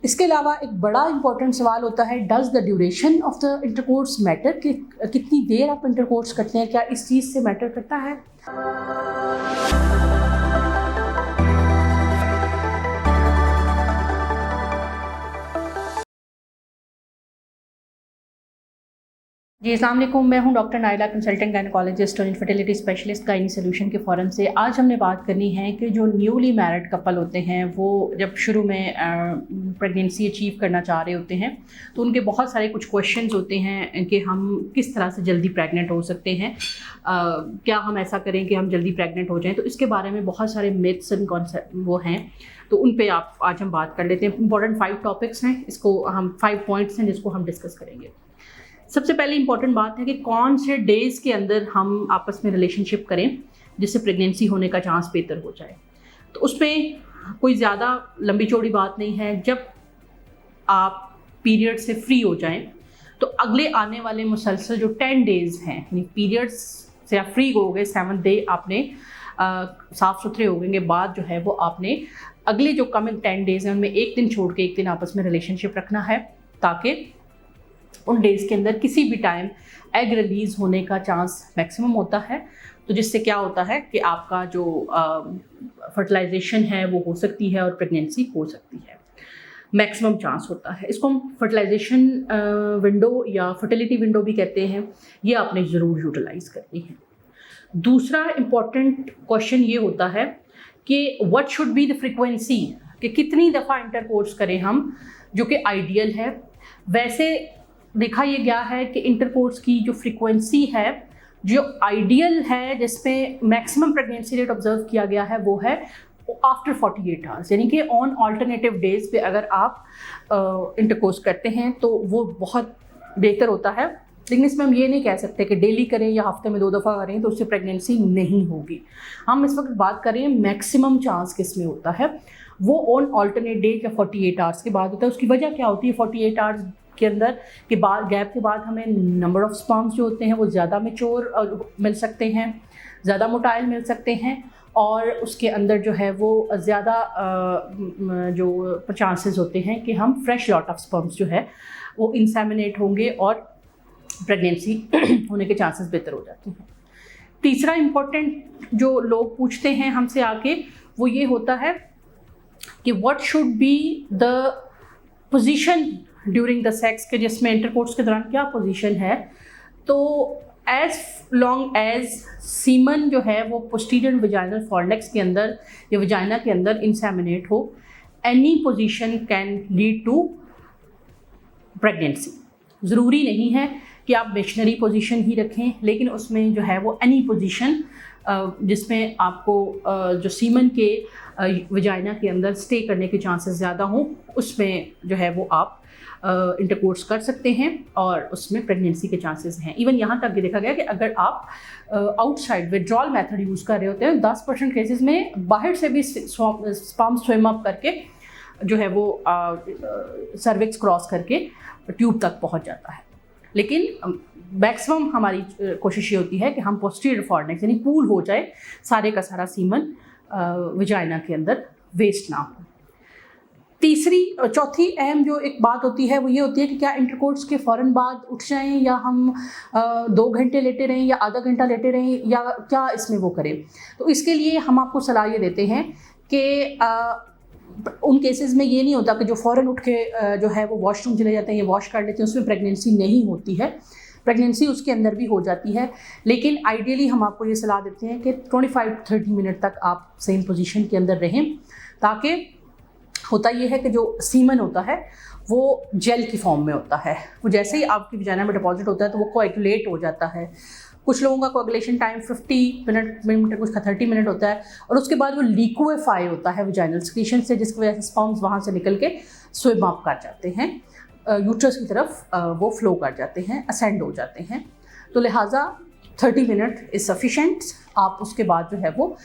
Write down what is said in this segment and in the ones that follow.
इसके अलावा एक बड़ा इंपॉर्टेंट सवाल होता है, does the duration of the intercourse matter, कि कितनी देर आप इंटरकोर्स करते हैं, क्या इस चीज़ से मैटर करता है। जी अस्सलाम वालेकुम, मैं हूं डॉक्टर नाइला, कंसल्टेंट गायनेकोलॉजिस्ट और इनफर्टिलिटी स्पेशलिस्ट गायनी सोल्यूशन के फ़ोरम से। आज हमने बात करनी है कि जो न्यूली मैरिड कपल होते हैं वो जब शुरू में प्रेगनेंसी अचीव करना चाह रहे होते हैं तो उनके बहुत सारे कुछ क्वेश्चंस होते हैं कि हम किस तरह से जल्दी प्रेग्नेंट हो सकते हैं, क्या हम ऐसा करें कि हम जल्दी प्रेग्नेंट हो जाएँ। तो इसके बारे में बहुत सारे मिथ्स एंड कॉन्सेप्ट वो हैं, तो उन पे आज हम बात कर लेते हैं। इंपॉर्टेंट 5 टॉपिक्स हैं, इसको हम 5 पॉइंट्स हैं जिसको हम डिस्कस करेंगे। सबसे पहले इंपॉर्टेंट बात है कि कौन से डेज़ के अंदर हम आपस में रिलेशनशिप करें जिससे प्रेगनेंसी होने का चांस बेहतर हो जाए। तो उस पर कोई ज़्यादा लंबी चौड़ी बात नहीं है। जब आप पीरियड से फ्री हो जाएं तो अगले आने वाले मुसलसल जो 10 डेज़ हैं, यानी पीरियड्स से आप फ्री हो गए, 7th डे आपने साफ़ सुथरे हो गए बाद जो है वो आपने अगले जो कमिंग 10 डेज़ हैं उनमें एक दिन छोड़ के एक दिन आपस में रिलेशनशिप रखना है, ताकि उन डेज़ के अंदर किसी भी टाइम एग रिलीज़ होने का चांस मैक्सिमम होता है। तो जिससे क्या होता है कि आपका जो फर्टिलाइजेशन है वो हो सकती है और प्रेगनेंसी हो सकती है, मैक्सिमम चांस होता है। इसको हम फर्टिलाइजेशन विंडो या फर्टिलिटी विंडो भी कहते हैं, ये आपने ज़रूर यूटिलाइज़ करनी है। दूसरा इम्पॉर्टेंट क्वेश्चन ये होता है कि what should be the frequency, कि कितनी दफ़ा इंटरकोर्स करें हम, जो कि आइडियल है। वैसे देखा ये गया है कि इंटरकोर्स की जो फ्रीक्वेंसी है जो आइडियल है, जिसमें मैक्सिमम प्रेगनेंसी रेट ऑब्जर्व किया गया है, वो है आफ्टर 48 आवर्स, यानी कि ऑन अल्टरनेटिव डेज पे अगर आप इंटरकोर्स करते हैं तो वो बहुत बेहतर होता है। लेकिन इसमें हम ये नहीं कह सकते कि डेली करें या हफ्ते में 2 दफ़ा करें तो उससे प्रेगनेंसी नहीं होगी। हम इस वक्त बात करें मैक्सिमम चांस किस में होता है, वो ऑन अल्टरनेट डे या 48 आवर्स के बाद होता है। उसकी वजह क्या होती है, 48 आवर्स के अंदर के बाद गैप के बाद हमें नंबर ऑफ़ स्पर्म्स जो होते हैं वो ज़्यादा मैच्योर मिल सकते हैं, ज़्यादा मोटाइल मिल सकते हैं, और उसके अंदर जो है वो ज़्यादा जो चांसेस होते हैं कि हम फ्रेश लॉट ऑफ स्पर्म्स जो है वो इंसेमिनेट होंगे और प्रेगनेंसी होने के चांसेस बेहतर हो जाते हैं। तीसरा इम्पोर्टेंट जो लोग पूछते हैं हमसे आके वो ये होता है कि what should be the position during the sex, के जिसमें इंटरकोर्स के दौरान क्या पोजीशन है। तो एज लॉन्ग एज सीमन जो है वो पोस्टीरियर वजाइनल फॉर्निक्स के अंदर या वजाइना के अंदर इंसेमिनेट हो, any position can lead to pregnancy. ज़रूरी नहीं है कि आप मिशनरी पोजीशन ही रखें, लेकिन उसमें जो है वो एनी पोजीशन जिसमें आपको जो सीमन के वजाइना के अंदर स्टे करने के चांसेस ज़्यादा हों, उसमें जो है वो आप इंटरकोर्स कर सकते हैं और उसमें प्रेगनेंसी के चांसेस हैं। इवन यहाँ तक भी देखा गया कि अगर आप आउटसाइड विड्रॉल मेथड यूज़ कर रहे होते हैं, 10% केसेस में बाहर से भी स्पर्म स्विम अप करके जो है वो सर्विक्स क्रॉस करके ट्यूब तक पहुँच जाता है। लेकिन मैक्सिमम हमारी कोशिश ये होती है कि हम पोस्टीरियर फॉर्निक्स यानी पूल हो जाए सारे का सारा सीमन वजाइना के अंदर वेस्ट ना हो। चौथी अहम जो एक बात होती है वो ये होती है कि क्या इंटरकोर्स के फ़ौरन बाद उठ जाएं या हम 2 घंटे लेटे रहें या आधा घंटा लेटे रहें या क्या इसमें वो करें। तो इसके लिए हम आपको सलाह ये देते हैं कि उन केसेस में ये नहीं होता कि जो फ़ौरन उठ के जो है वो वॉशरूम चले जाते हैं या वॉश कर लेते हैं, उसमें प्रेगनेंसी नहीं होती है। प्रेगनेंसी उसके अंदर भी हो जाती है, लेकिन आइडियली हम आपको ये सलाह देते हैं कि 25-30 मिनट तक आप सेम पोजीशन के अंदर रहें, ताकि होता ये है कि जो सीमन होता है वो जेल की फॉर्म में होता है। वो जैसे ही आपकी वजाइना में डिपॉजिट होता है तो वो कोएगुलेट हो जाता है। कुछ लोगों का कोएगुलेशन टाइम 50 मिनट, कुछ का 30 मिनट होता है, और उसके बाद वो लिक्विफाई होता है वजाइनल सिक्रीशन से, जिसकी वजह से स्पर्म्स वहाँ से निकल के स्विम अप कर जाते हैं, यूट्रस की तरफ वो फ्लो कर जाते हैं, असेंड हो जाते हैं। तो लिहाजा 30 मिनट इज़ सफिशेंट। आप उसके बाद जो है वो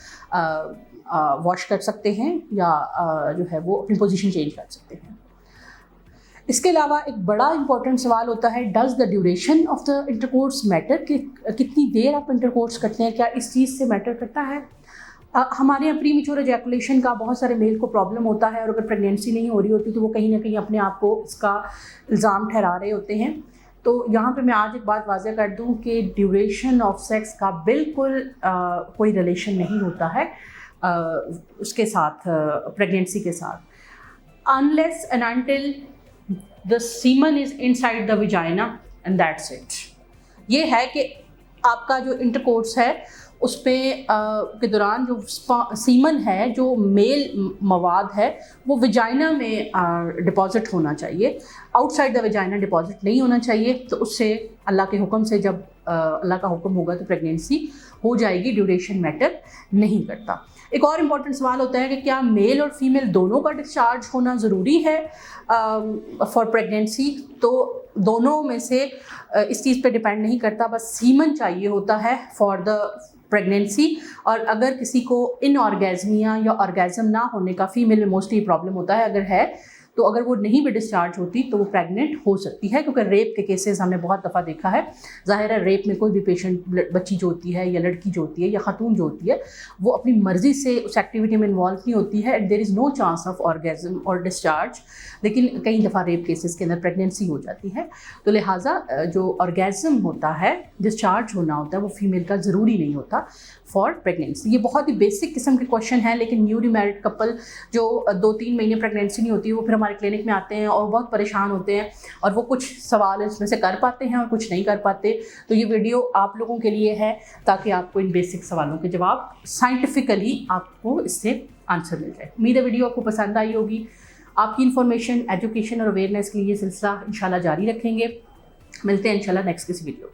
वॉश कर सकते हैं या जो है वो अपनी पोजीशन चेंज कर सकते हैं। इसके अलावा एक बड़ा इंपॉर्टेंट सवाल होता है, does the duration of the intercourse matter, कि कितनी देर आप इंटरकोर्स करते हैं, क्या इस चीज़ से मैटर करता है। हमारे यहाँ प्रीमेच्योर एजैकुलेशन का बहुत सारे मेल को प्रॉब्लम होता है, और अगर प्रेगनेंसी नहीं हो रही होती तो वो कहीं ना कहीं अपने आप को इसका इल्ज़ाम ठहरा रहे होते हैं। तो यहाँ पे मैं आज एक बात वाज़ेह कर दूँ कि ड्यूरेशन ऑफ सेक्स का बिल्कुल कोई रिलेशन नहीं होता है उसके साथ, प्रेगनेंसी के साथ, unless and until the semen is inside the vagina and that's it. ये है कि आपका जो इंटरकोर्स है उस पे के दौरान जो सीमन है, जो मेल मवाद है, वो विजाइना में डिपॉजिट होना चाहिए, आउटसाइड द विजाइना डिपॉजिट नहीं होना चाहिए। तो उससे अल्लाह के हुक्म से जब अल्लाह का हुक्म होगा तो प्रेगनेंसी हो जाएगी, ड्यूरेशन मैटर नहीं करता। एक और इम्पॉर्टेंट सवाल होता है कि क्या मेल और फीमेल दोनों का डिस्चार्ज होना ज़रूरी है फॉर प्रेगनेंसी? तो दोनों में से इस चीज़ पे डिपेंड नहीं करता, बस सीमन चाहिए होता है फॉर द प्रेगनेंसी। और अगर किसी को इनऑर्गेज़मिया या ऑर्गेज़म ना होने का, फीमेल में मोस्टली प्रॉब्लम होता है, अगर है तो अगर वो नहीं भी डिस्चार्ज होती तो वो प्रेग्नेंट हो सकती है, क्योंकि रेप के केसेस हमने बहुत दफ़ा देखा है। ज़ाहिर है रेप में कोई भी पेशेंट, बच्ची जो होती है या लड़की जो होती है या खातून जो होती है, वो अपनी मर्ज़ी से उस एक्टिविटी में इन्वॉल्व नहीं होती है, and there is no chance of orgasm और डिस्चार्ज। लेकिन कई दफ़ा रेप केसेस के अंदर प्रेगनेंसी हो जाती है, तो लिहाजा जो ऑर्गेज़म होता है, डिस्चार्ज होना होता है, वो फीमेल का ज़रूरी नहीं होता फॉर प्रेगनेंसी। ये बहुत ही बेसिक किस्म के क्वेश्चन हैं, लेकिन न्यूली मैरिड कपल जो 2-3 महीने प्रेगनेंसी नहीं होती, वो फिर हमारे क्लिनिक में आते हैं और बहुत परेशान होते हैं, और वो कुछ सवाल इसमें से कर पाते हैं और कुछ नहीं कर पाते। तो ये वीडियो आप लोगों के लिए है ताकि आपको इन बेसिक सवालों के जवाब साइंटिफिकली आपको इससे आंसर मिल जाए। उम्मीद है वीडियो आपको पसंद आई होगी। आपकी इन्फॉर्मेशन, एजुकेशन और अवेयरनेस के लिए ये सिलसिला इंशाल्लाह जारी रखेंगे। मिलते हैं इंशाल्लाह नेक्स्ट किसी वीडियो।